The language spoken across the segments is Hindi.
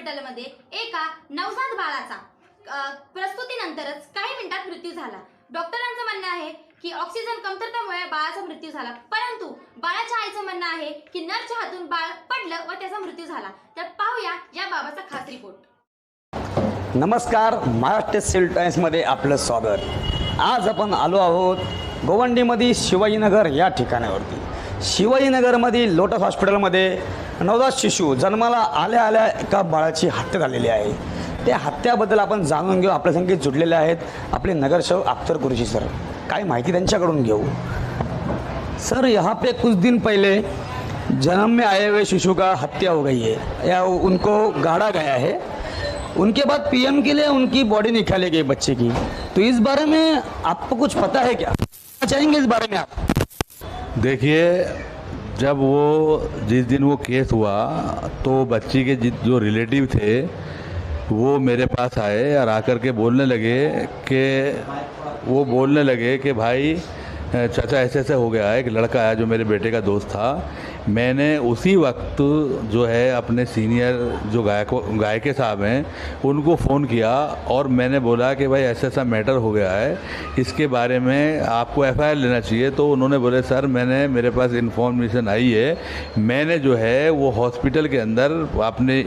हॉस्पिटलमध्ये एका नवजात बाळाचा प्रसूतीनंतरच काही मिनिटात मृत्यू झाला। डॉक्टरांचं म्हणणं आहे की ऑक्सिजन कमतरतेमुळे बाळाचा मृत्यू झाला, परंतु बाळाच्या आईचं म्हणणं आहे की नर्सच्या हातून बाळ पडलं व त्याचा मृत्यू झाला। तर पाहूया या बाबाचा खास रिपोर्ट। नमस्कार, महाराष्ट्र सिव्हिल टाइम्समध्ये आपलं स्वागत। आज आपण आलो आहोत गोवंडीमध्ये शिवाजीनगर या ठिकाणावरती। शिवाजीनगरमध्ये लोटस हॉस्पिटलमध्ये नवजात शिशु जन्माला आल्या आल्या एका बाळाची हत्या झालेली आहे। त्या हत्याबद्दल आपण जाणून घेऊ। आपल्या संगीत जुडलेले आहेत आपले नगरसेवक अख्तर कुरैशी सर। काय माहिती त्यांच्याकडून घेऊ। सर, यहाँ पे कुछ दिन पहले जन्म में आए हुए शिशु का हत्या हो गई है या उनको गाड़ा गया है। उनके बाद पीएम के लिए उनकी बॉडी निकाली गई बच्चे की। तो इस बारे में आपको कुछ पता है क्या? चाहेंगे इस बारे में आप? देखिए, जब वो जिस दिन वो केस हुआ तो बच्ची के जो रिलेटिव थे वो मेरे पास आए और आकर के बोलने लगे कि भाई चाचा ऐसे ऐसे हो गया है। एक लड़का आया जो मेरे बेटे का दोस्त था। मैंने उसी वक्त जो है अपने सीनियर जो गायके साहब हैं उनको फ़ोन किया और मैंने बोला कि भाई ऐसा ऐसा मैटर हो गया है, इसके बारे में आपको एफआईआर लेना चाहिए। तो उन्होंने बोले सर मेरे पास इन्फॉर्मेशन आई है, मैंने जो है वो हॉस्पिटल के अंदर अपने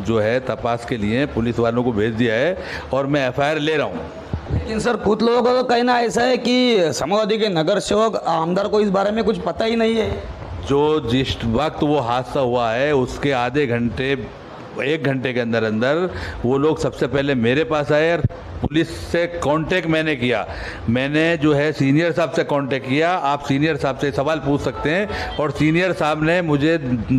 जो है तपास के लिए पुलिस वालों को भेज दिया है और मैं एफआईआर ले रहा हूँ। लेकिन सर, कुछ लोगों का तो कहना ऐसा है कि समाजवादी के नगर सेवक आमदार को इस बारे में कुछ पता ही नहीं है। जो जिस वक्त वो हादसा हुआ है उसके आधे घंटे 1 घंटे के अंदर अंदर वो लोग सबसे पहले मेरे पास आए और पुलिस से कांटेक्ट मैंने किया। मैंने जो है सीनियर साहब से कांटेक्ट किया। आप सीनियर साहब से सवाल पूछ सकते हैं और सीनियर साहब ने मुझे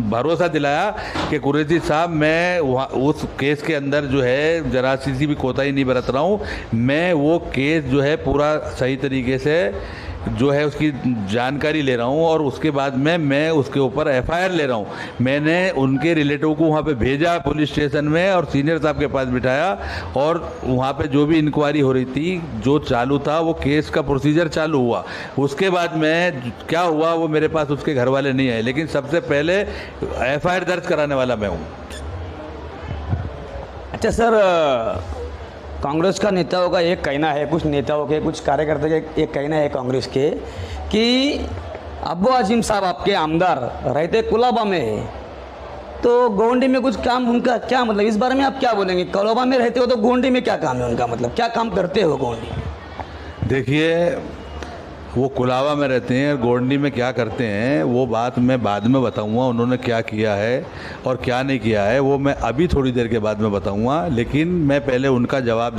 भरोसा दिलाया कि कुरैशी साहब मैं उस केस के अंदर जो है जरा सी भी कोताही नहीं बरत रहा हूँ। मैं वो केस जो है पूरा सही तरीके से जो है उसकी जानकारी ले रहा हूँ और उसके बाद में मैं उसके ऊपर एफआईआर ले रहा हूँ। मैंने उनके रिलेटिव को वहाँ पे भेजा पुलिस स्टेशन में और सीनियर साहब के पास बिठाया और वहाँ पे जो भी इंक्वायरी हो रही थी, जो चालू था, वो केस का प्रोसीजर चालू हुआ। उसके बाद में क्या हुआ वो मेरे पास उसके घर वाले नहीं आए, लेकिन सबसे पहले एफआईआर दर्ज कराने वाला मैं हूँ। अच्छा सर, कांग्रेस का नेताओं का एक कहना है, कुछ नेताओं के, कुछ कार्यकर्ता के एक कहना है कांग्रेस के कि अब्बू आजिम साहब आपके आमदार रहते कुलाबा में है, तो गोवंडी में कुछ काम उनका क्या मतलब, इस बारे में आप क्या बोलेंगे? कुलाबा में रहते हो तो गोवंडी में क्या काम है उनका, मतलब क्या काम करते हो गोवंडी? देखिए, वो कुलावा में रहते हैं और गोवंडी में क्या करते हैं वो बात मैं बाद में बताऊंगा। उन्होंने क्या किया है और क्या नहीं किया है वो मैं अभी थोड़ी देर के बाद में बताऊंगा। लेकिन मैं पहले उनको जवाब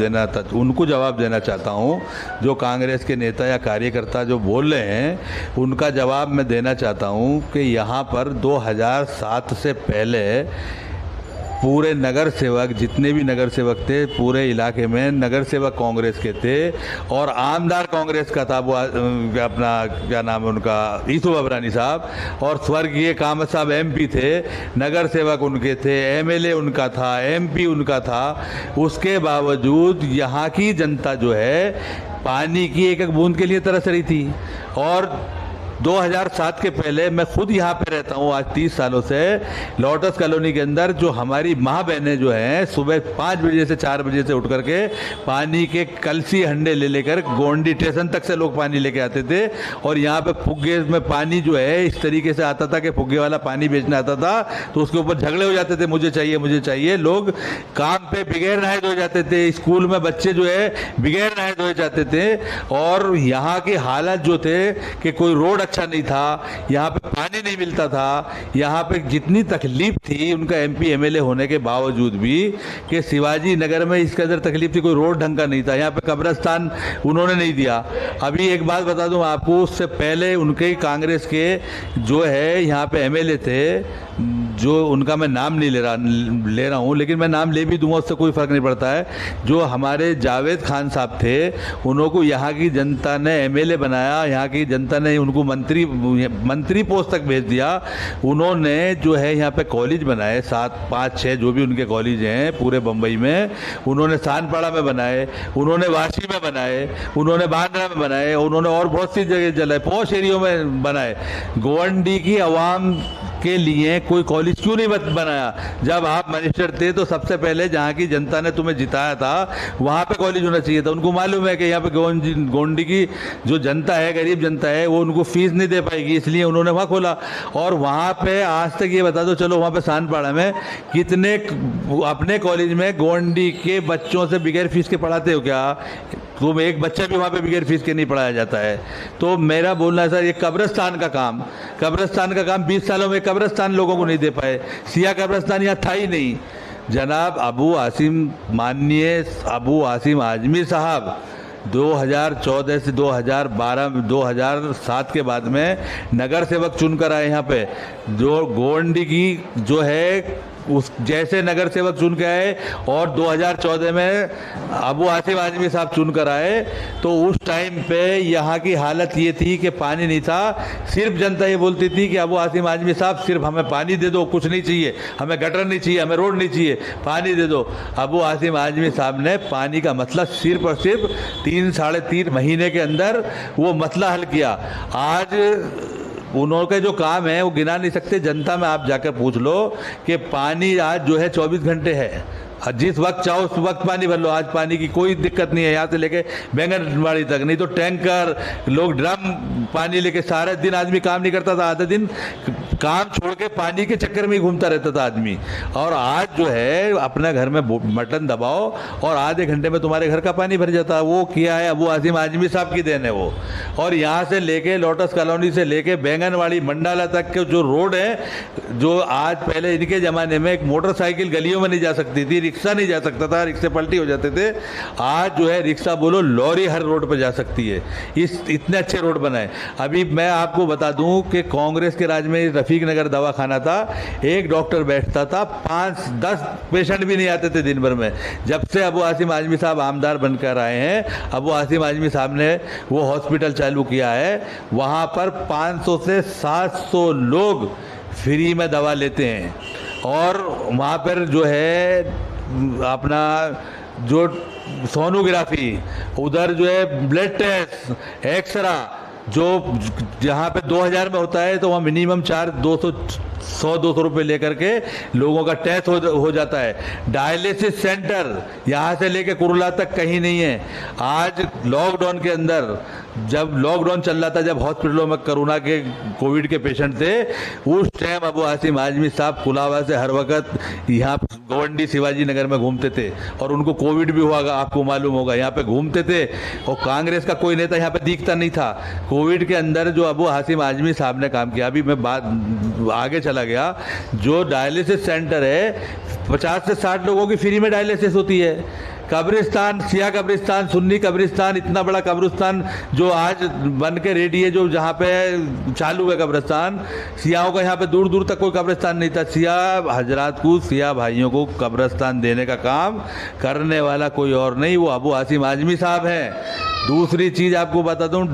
देना चाहता हूं। जो कांग्रेस के नेता या कार्यकर्ता जो बोल रहे हैं उनका जवाब मैं देना चाहता हूं कि यहाँ पर 2007 से पहले पूरे नगर सेवक, जितने भी नगर सेवक थे पूरे इलाके में, नगर सेवक कांग्रेस के थे और आमदार कांग्रेस का था। वो अपना क्या नाम है उनका, यूसुफ अबरानी साहब, और स्वर्गीय कामत साहब एमपी थे। नगर सेवक उनके थे, एमएलए उनका था, एमपी उनका था। उसके बावजूद यहाँ की जनता जो है पानी की एक एक बूंद के लिए तरस रही थी। और 2007 के पहले मैं खुद यहाँ पे रहता हूँ आज 30 सालों से। लोटस कॉलोनी के अंदर जो हमारी माँ बहनें जो हैं सुबह 5 बजे से 4 बजे से उठ करके पानी के कलसी हंडे ले लेकर गोवंडी स्टेशन तक से लोग पानी लेके आते थे। और यहाँ पे फुग्गे में पानी जो है इस तरीके से आता था कि फुग्गे वाला पानी बेचने आता था तो उसके ऊपर झगड़े हो जाते थे, मुझे चाहिए मुझे चाहिए। लोग काम पे बगैर नहाए धोए जाते थे, स्कूल में बच्चे जो है बगैर नहाए धोए जाते थे। और यहाँ की हालत जो थे कि कोई रोड अच्छा नहीं था, यहाँ पे पानी नहीं मिलता था, यहाँ पे जितनी तकलीफ थी उनका एमपी एमएलए होने के बावजूद भी कि शिवाजी नगर में इस कदर तकलीफ थी, कोई रोड ढंग का नहीं था, यहाँ पे कब्रिस्तान उन्होंने नहीं दिया। अभी एक बात बता दूं आपको, उससे पहले उनके कांग्रेस के जो है यहाँ पे एमएलए थे, जो उनका मैं नाम नहीं ले रहा हूँ, लेकिन मैं नाम ले भी दूंगा उससे कोई फ़र्क नहीं पड़ता है। जो हमारे जावेद खान साहब थे उनको यहाँ की जनता ने एमएलए बनाया, यहाँ की जनता ने उनको मंत्री पोस्ट तक भेज दिया। उन्होंने जो है यहाँ पे कॉलेज बनाए 7, 5, 6 जो भी उनके कॉलेज हैं पूरे बम्बई में, उन्होंने सानपाड़ा में बनाए, उन्होंने वाशी में बनाए, उन्होंने बांद्रा में बनाए, उन्होंने और बहुत सी जगह जलाए, पॉश एरियो में बनाए। गोवंडी की आवाम के लिए कोई कॉलेज क्यों नहीं बनाया? जब आप मिनिस्टर थे तो सबसे पहले जहाँ की जनता ने तुम्हें जिताया था वहाँ पे कॉलेज होना चाहिए था। उनको मालूम है कि यहाँ पे गोंडी की जो जनता है, गरीब जनता है, वो उनको फीस नहीं दे पाएगी, इसलिए उन्होंने वहाँ खोला। और वहाँ पे आज तक ये बता दो, चलो वहाँ पे सानपाड़ा में कितने अपने कॉलेज में गोंडी के बच्चों से बगैर फीस के पढ़ाते हो क्या? तुम एक बच्चा भी वहाँ पे बगैर फीस के नहीं पढ़ाया जाता है। तो मेरा बोलना है सर, ये कब्रिस्तान का काम 20 सालों में कब्रिस्तान लोगों को नहीं दे पाए। सिया कब्रिस्तान यहाँ था ही नहीं। जनाब माननीय अबू आसिम आजमी साहब 2014 से 2007 के बाद में नगर सेवक चुनकर आए यहाँ पे। जो गोंडी की जो है उस जैसे नगर सेवक चुन के आए और 2014 में अबू आसिम आजमी साहब चुन कर आए, तो उस टाइम पे यहाँ की हालत ये थी कि पानी नहीं था। सिर्फ जनता ये बोलती थी कि अबू आसिम आजमी साहब सिर्फ हमें पानी दे दो, कुछ नहीं चाहिए, हमें गटर नहीं चाहिए, हमें रोड नहीं चाहिए, पानी दे दो। अबू आसिम आजमी साहब ने पानी का मसला सिर्फ और सिर्फ 3-3.5 महीने के अंदर वो मसला हल किया। आज उनके जो काम है वो गिना नहीं सकते। जनता में आप जाकर पूछ लो कि पानी आज जो है 24 घंटे है, जिस वक्त चाहो उस वक्त पानी भर लो। आज पानी की कोई दिक्कत नहीं है, यहाँ से लेके बैंगनबाड़ी तक। नहीं तो टैंकर, लोग ड्रम पानी लेके, सारे दिन आदमी काम नहीं करता था, आधे दिन काम छोड़ के पानी के चक्कर में ही घूमता रहता था आदमी। और आज जो है अपने घर में बटन दबाओ और आधे घंटे में तुम्हारे घर का पानी भर जाता है। वो किया है अबू आसिम आजमी साहब की देन है वो। और यहाँ से लेके लोटस कॉलोनी से लेके बैंगनबाड़ी मंडाला तक के जो रोड है, जो आज पहले इनके ज़माने में एक मोटरसाइकिल गलियों में नहीं जा सकती थी, रिक्शा नहीं जा सकता था, रिक्शे पलटी हो जाते थे। आज जो है रिक्शा बोलो लॉरी हर रोड पर जा सकती है। इतने अच्छे रोड बनाए। अभी मैं आपको बता दूं कि कांग्रेस के राज में रफीक नगर दवाखाना था, एक डॉक्टर बैठता था, 5-10 पेशेंट भी नहीं आते थे दिन भर में। जब से अबू आसिम आजमी साहब आमदार बनकर आए हैं, अबू आसिम आजमी साहब ने वो हॉस्पिटल चालू किया है। वहाँ पर 500 से 700 लोग फ्री में दवा लेते हैं। और वहाँ पर जो है अपना जो सोनोग्राफी, उधर जो है ब्लड टेस्ट, एक्सरा, जो जहाँ पे 2000 में होता है तो वहाँ मिनिमम 100-200 रुपये लेकर के लोगों का टेस्ट हो जाता है। डायलिसिस सेंटर यहाँ से लेके कुरला तक कहीं नहीं है। आज लॉकडाउन के अंदर, जब लॉकडाउन चल रहा था, जब हॉस्पिटलों में कोरोना के कोविड के पेशेंट थे, उस टाइम अबू आसिम आजमी साहब कुलावा से हर वक्त यहाँ गोवंडी शिवाजी नगर में घूमते थे। और उनको कोविड भी हुआ, आपको मालूम होगा, यहाँ पे घूमते थे। और कांग्रेस का कोई नेता यहाँ पे दिखता नहीं था। कोविड के अंदर जो अबू आसिम आजमी साहब ने काम किया, अभी मैं बात आगे चला गया, जो डायलिसिस सेंटर है 50 से 60 लोगों की फ्री में डायलिसिस होती है। कब्रिस्तान, सिया कब्रिस्तान, सुन्नी कब्रिस्तान, इतना बड़ा कब्रिस्तान जो आज बन के रेडी है, जो जहाँ पे चालू है कब्रिस्तान, सियाओं का यहाँ पे दूर दूर तक कोई कब्रिस्तान नहीं था। सिया हजरात को, सिया भाइयों को कब्रिस्तान देने का काम करने वाला कोई और नहीं, वो अबू आसिम आजमी साहब हैं। दूसरी चीज़ आपको बता दूं,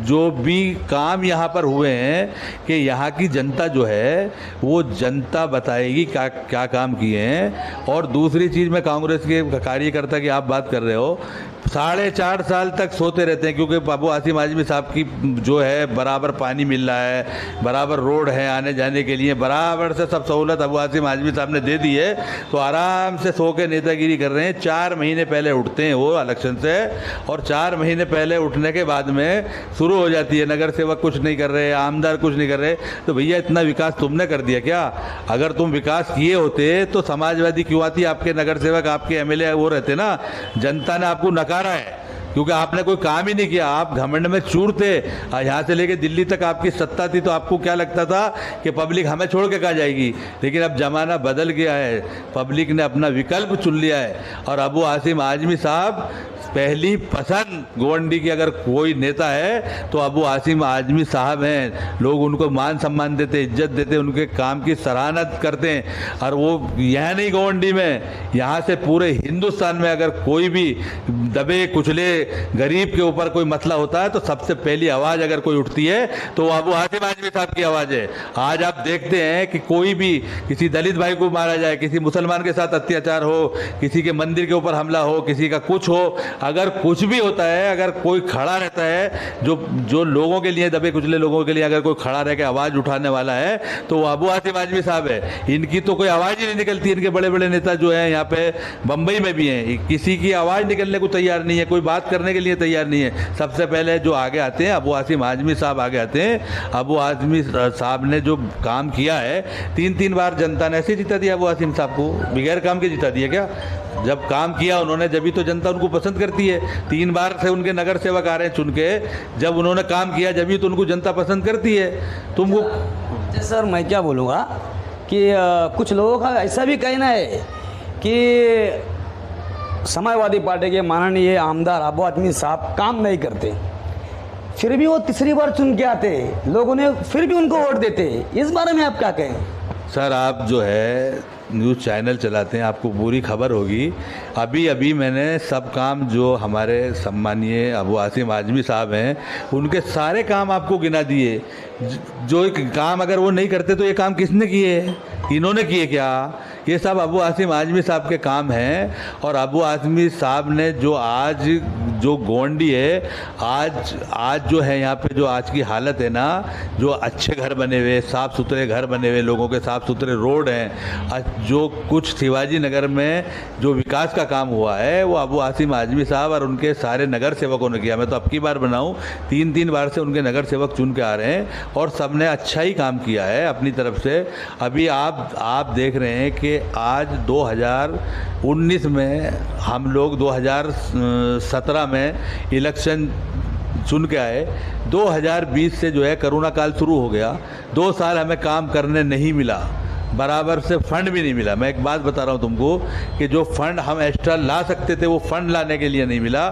जो भी काम यहाँ पर हुए हैं कि यहाँ की जनता जो है वो जनता बताएगी क्या क्या काम किए हैं। और दूसरी चीज़, मैं कांग्रेस के कार्यकर्ता की आप बात कर रहे हो, 4.5 साल तक सोते रहते हैं, क्योंकि अबू आसिम आजमी साहब की जो है बराबर पानी मिल रहा है, बराबर रोड है आने जाने के लिए, बराबर से सब सहूलत अबू आसिम आजमी साहब ने दे दी है, तो आराम से सो के नेतागिरी कर रहे हैं। 4 महीने पहले उठते हैं वो इलेक्शन से, और 4 महीने पहले उठने के बाद में शुरू हो जाती है, नगर सेवक कुछ नहीं कर रहे, आमदार कुछ नहीं कर रहे। तो भैया इतना विकास तुमने कर दिया क्या? अगर तुम विकास किए होते तो समाजवादी क्यों आती? आपके नगर सेवक, आपके एमएलए वो रहते ना। जनता ने आपको नकारा है क्योंकि आपने कोई काम ही नहीं किया। आप घमंड में चूर थे। यहाँ से लेके दिल्ली तक आपकी सत्ता थी, तो आपको क्या लगता था कि पब्लिक हमें छोड़ के कहाँ जाएगी। लेकिन अब ज़माना बदल गया है, पब्लिक ने अपना विकल्प चुन लिया है। और अबू आसिम आजमी साहब पहली पसंद गोवंडी की अगर कोई नेता है तो अबू आसिम आजमी साहब हैं। लोग उनको मान सम्मान देते, इज्जत देते, उनके काम की सराहना करते हैं। और वो यह नहीं गोवंडी में, यहाँ से पूरे हिंदुस्तान में अगर कोई भी दबे कुचले गरीब के ऊपर कोई मसला होता है तो सबसे पहली आवाज़ अगर कोई उठती है तो अबू आसिम आजमी साहब की आवाज़ है। आज आप देखते हैं कि कोई भी किसी दलित भाई को मारा जाए, किसी मुसलमान के साथ अत्याचार हो, किसी के मंदिर के ऊपर हमला हो, किसी का कुछ हो, अगर कुछ भी होता है, अगर कोई खड़ा रहता है जो लोगों के लिए, दबे कुचले लोगों के लिए अगर कोई खड़ा रह के आवाज़ उठाने वाला है तो वो अबू आसिम आजमी साहब है। इनकी तो कोई आवाज़ ही नहीं निकलती। इनके बड़े बड़े नेता जो हैं यहाँ पे बम्बई में भी हैं, किसी की आवाज़ निकलने को तैयार नहीं है, कोई बात करने के लिए तैयार नहीं है। सबसे पहले जो आगे आते हैं अबू आसिम आजमी साहब आगे आते हैं। अबू आजमी साहब ने जो काम किया है, 3 बार जनता ने ऐसे जिता दिया अबू आसिम साहब को, बगैर काम के जिता दिया क्या? जब काम किया उन्होंने जब भी तो जनता उनको पसंद करती है। 3 बार से उनके नगर सेवक आ रहे हैं चुन के, जब उन्होंने काम किया जब भी तो उनको जनता पसंद करती है। तुमको सर मैं क्या बोलूँगा कि कुछ लोगों का ऐसा भी कहना है कि समाजवादी पार्टी के माननीय आमदार अबू आदमी साहब काम नहीं करते, फिर भी वो तीसरी बार चुन के आते, लोगों ने फिर भी उनको वोट देते। इस बारे में आप क्या कहें? सर आप जो है न्यूज़ चैनल चलाते हैं, आपको पूरी खबर होगी। अभी अभी मैंने सब काम जो हमारे सम्मानीय अबू आसिम आजमी साहब हैं उनके सारे काम आपको गिना दिए। जो एक काम अगर वो नहीं करते तो ये काम किसने किए? इन्होंने किए क्या? ये सब अबू आसिम आजमी साहब के काम हैं। और अबू आजमी साहब ने जो आज जो गोंडी है, आज जो है यहाँ पे जो आज की हालत है ना, जो अच्छे घर बने हुए, साफ़ सुथरे घर बने हुए, लोगों के साफ़ सुथरे रोड हैं, जो कुछ शिवाजी नगर में जो विकास का काम हुआ है वो अबू आसिम आजमी साहब और उनके सारे नगर सेवकों ने किया। मैं तो अब की बार बनाऊँ 3 बार से उनके नगर सेवक चुन के आ रहे हैं और सब ने अच्छा ही काम किया है अपनी तरफ से। अभी आप देख रहे हैं कि आज 2019 में हम लोग 2017 में इलेक्शन चुन के आए, 2020 से जो है कोरोना काल शुरू हो गया। 2 साल हमें काम करने नहीं मिला, बराबर से फंड भी नहीं मिला। मैं एक बात बता रहा हूँ तुमको कि जो फंड हम एक्स्ट्रा ला सकते थे वो फंड लाने के लिए नहीं मिला।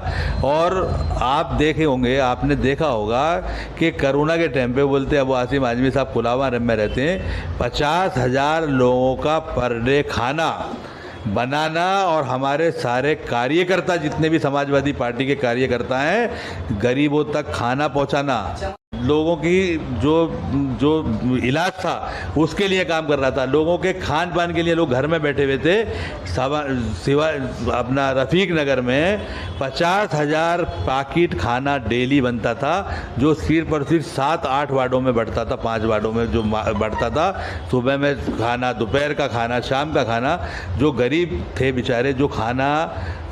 और आप देखे होंगे, आपने देखा होगा कि कोरोना के टाइम पे बोलते अबू आसिम आजमी साहब कुलावा में रहते हैं, 50,000 लोगों का पर डे खाना बनाना और हमारे सारे कार्यकर्ता जितने भी समाजवादी पार्टी के कार्यकर्ता हैं गरीबों तक खाना पहुंचाना, लोगों की जो इलाज था उसके लिए काम कर रहा था, लोगों के खान पान के लिए लोग घर में बैठे हुए थे। सिवा अपना रफ़ीक नगर में 50,000 पैकेट खाना डेली बनता था, जो सिर्फ और सिर्फ 7-8 वार्डों में बढ़ता था, 5 वार्डों में जो बढ़ता था। सुबह में खाना, दोपहर का खाना, शाम का खाना। जो गरीब थे बेचारे, जो खाना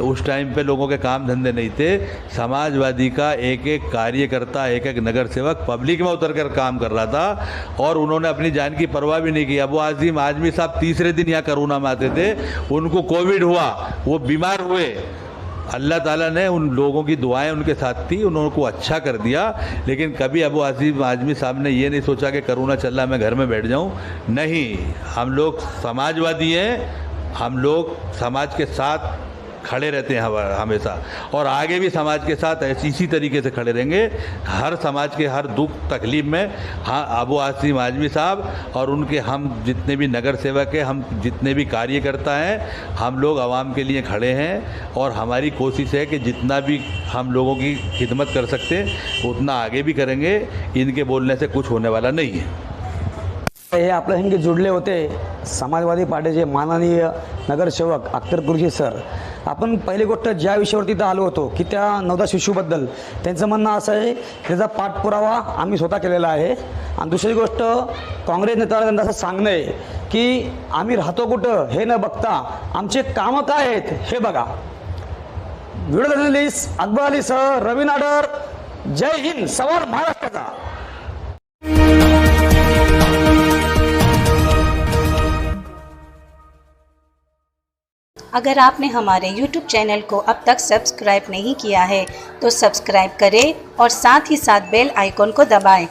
उस टाइम पे लोगों के काम धंधे नहीं थे, समाजवादी का एक एक कार्यकर्ता, एक एक नगर सेवक पब्लिक में उतर कर काम कर रहा था और उन्होंने अपनी जान की परवाह भी नहीं की। अबू आसिम आजमी साहब तीसरे दिन यहाँ कोरोना में आते थे, उनको कोविड हुआ, वो बीमार हुए। अल्लाह ताला ने उन लोगों की दुआएं उनके साथ थी, उनको अच्छा कर दिया। लेकिन कभी अबू आसिम आजमी साहब ने ये नहीं सोचा कि कोरोना चल रहा है मैं घर में बैठ जाऊं। नहीं, हम लोग समाजवादी हैं, हम लोग समाज के साथ खड़े रहते हैं हमेशा और आगे भी समाज के साथ इसी तरीके से खड़े रहेंगे। हर समाज के हर दुख तकलीफ में हाँ अबू आसिम आजमी साहब और उनके हम जितने भी नगर सेवक हैं, हम जितने भी कार्यकर्ता हैं, हम लोग आवाम के लिए खड़े हैं और हमारी कोशिश है कि जितना भी हम लोगों की खिदमत कर सकते हैं उतना आगे भी करेंगे। इनके बोलने से कुछ होने वाला नहीं है। हे आपल्या हिंगे जुडले होते समाजवादी पार्टीचे माननीय नगरसेवक अख्तर कुर्शी सर. आपण पहिली गोष्ट ज्या विषयावरती इथं आलो होतो की त्या नवजात शिशूबद्दल त्यांचं म्हणणं असं आहे, त्याचा पाठपुरावा आम्ही स्वतः केलेला आहे. आणि दुसरी गोष्ट काँग्रेस नेत्यांना असं सांगणं आहे की आम्ही राहतो कुठं हे न बघता आमचे कामं काय आहेत हे बघा. Video journalist Akbar Ali sir, Ravi Nadar. Jai Hind. सवाल महाराष्ट्राचा. अगर आपने हमारे YouTube चैनल को अब तक सब्सक्राइब नहीं किया है तो सब्सक्राइब करें और साथ ही साथ बेल आइकॉन को दबाएं